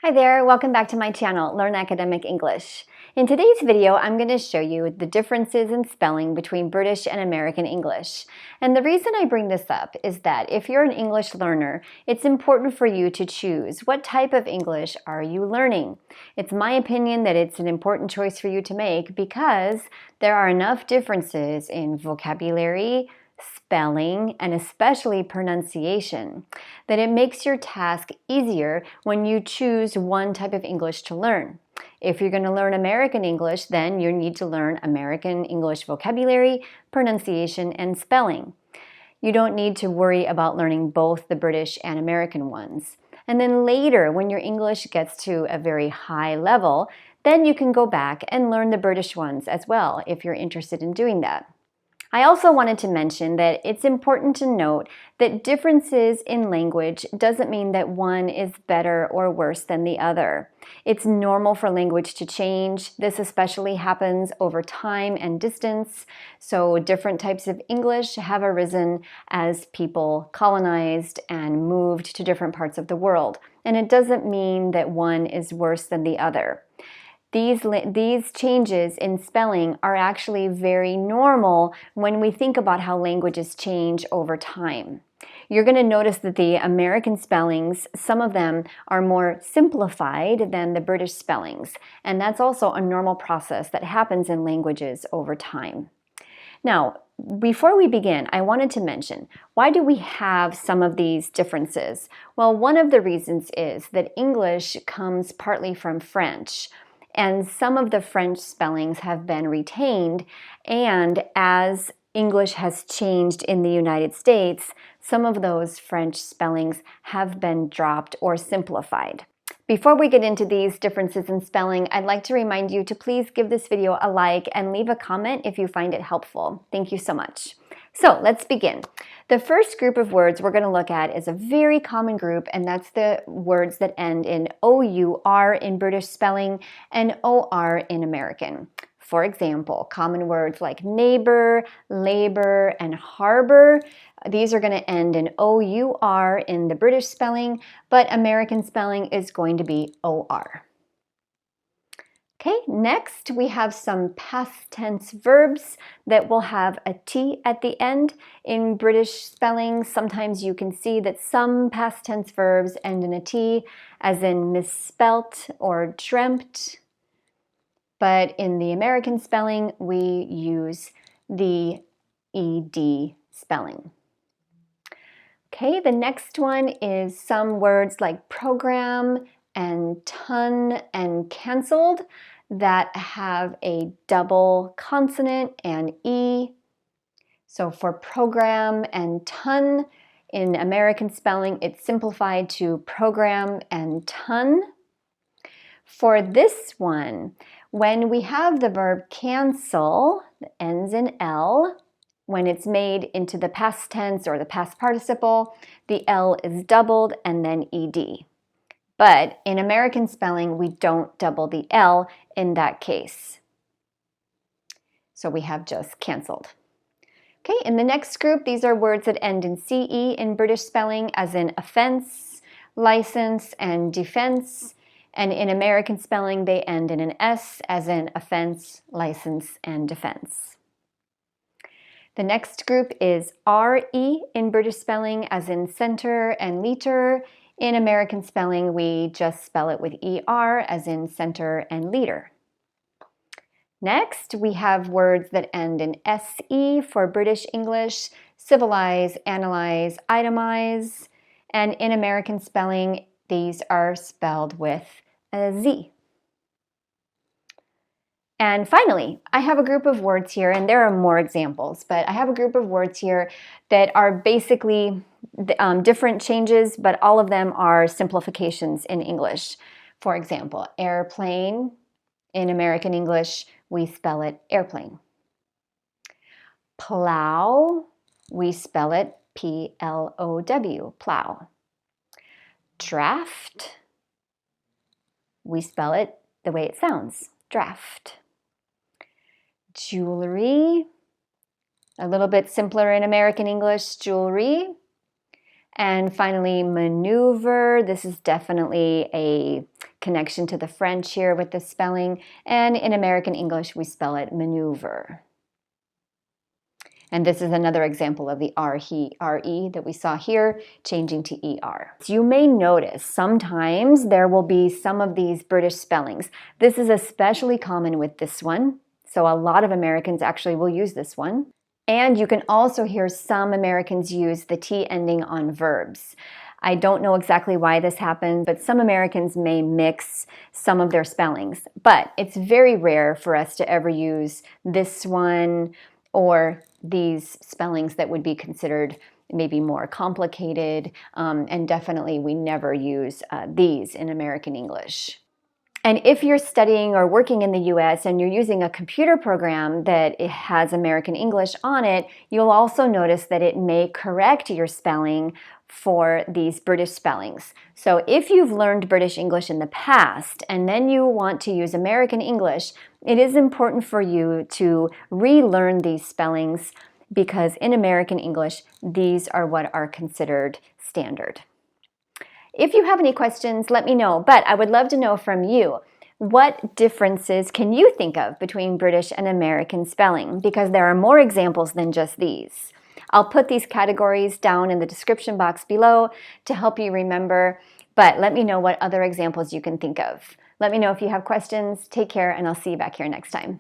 Hi there, welcome back to my channel, Learn Academic English. In today's video, I'm going to show you the differences in spelling between British and American English. And the reason I bring this up is that if you're an English learner, it's important for you to choose what type of English are you learning. It's my opinion that it's an important choice for you to make because there are enough differences in vocabulary, spelling, and especially pronunciation, that it makes your task easier when you choose one type of English to learn. If you're going to learn American English, then you need to learn American English vocabulary, pronunciation, and spelling. You don't need to worry about learning both the British and American ones. And then later, when your English gets to a very high level, then you can go back and learn the British ones as well if you're interested in doing that. I also wanted to mention that it's important to note that differences in language doesn't mean that one is better or worse than the other. It's normal for language to change. This especially happens over time and distance. So different types of English have arisen as people colonized and moved to different parts of the world. And it doesn't mean that one is worse than the other. These changes in spelling are actually very normal when we think about how languages change over time. You're going to notice that the American spellings, some of them are more simplified than the British spellings, and that's also a normal process that happens in languages over time. Now, before we begin, I wanted to mention, why do we have some of these differences? Well, one of the reasons is that English comes partly from French, and some of the French spellings have been retained, and as English has changed in the United States, some of those French spellings have been dropped or simplified. Before we get into these differences in spelling, I'd like to remind you to please give this video a like and leave a comment if you find it helpful. Thank you so much. So let's begin. The first group of words we're going to look at is a very common group, and that's the words that end in OUR in British spelling and OR in American. For example, common words like neighbor, labor, and harbor, these are going to end in OUR in the British spelling, but American spelling is going to be OR. Okay, next we have some past tense verbs that will have a T at the end. In British spelling, sometimes you can see that some past tense verbs end in a T, as in misspelt or dreamt. But in the American spelling, we use the ED spelling. Okay, the next one is some words like program and ton and canceled that have a double consonant and E. So for program and ton, in American spelling, it's simplified to program and ton. For this one, when we have the verb cancel, that ends in L, when it's made into the past tense or the past participle, the L is doubled and then ED. But in American spelling, we don't double the L in that case. So we have just canceled. Okay, in the next group, these are words that end in CE in British spelling, as in offense, license, and defense. And in American spelling, they end in an S, as in offense, license, and defense. The next group is RE in British spelling, as in center and liter. In American spelling, we just spell it with ER, as in center and liter. Next, we have words that end in SE for British English, civilize, analyze, itemize. And in American spelling, these are spelled with a Z. And finally, I have a group of words here, and there are more examples, but I have a group of words here that are basically different changes, but all of them are simplifications in English. For example, airplane. In American English, we spell it airplane. Plow, we spell it P-L-O-W, plow. Draft, we spell it the way it sounds, draft. Jewelry, a little bit simpler in American English, jewelry. And finally, maneuver. This is definitely a connection to the French here with the spelling. And in American English, we spell it maneuver. And this is another example of the R-E that we saw here, changing to ER. So you may notice sometimes there will be some of these British spellings. This is especially common with this one. So a lot of Americans actually will use this one. And you can also hear some Americans use the T ending on verbs. I don't know exactly why this happens, but some Americans may mix some of their spellings. But it's very rare for us to ever use this one or these spellings that would be considered maybe more complicated. And definitely we never use these in American English. And if you're studying or working in the US and you're using a computer program that it has American English on it, you'll also notice that it may correct your spelling for these British spellings. So if you've learned British English in the past and then you want to use American English, it is important for you to relearn these spellings because in American English, these are what are considered standard. If you have any questions, let me know, but I would love to know from you, what differences can you think of between British and American spelling? Because there are more examples than just these. I'll put these categories down in the description box below to help you remember, but let me know what other examples you can think of. Let me know if you have questions. Take care, and I'll see you back here next time.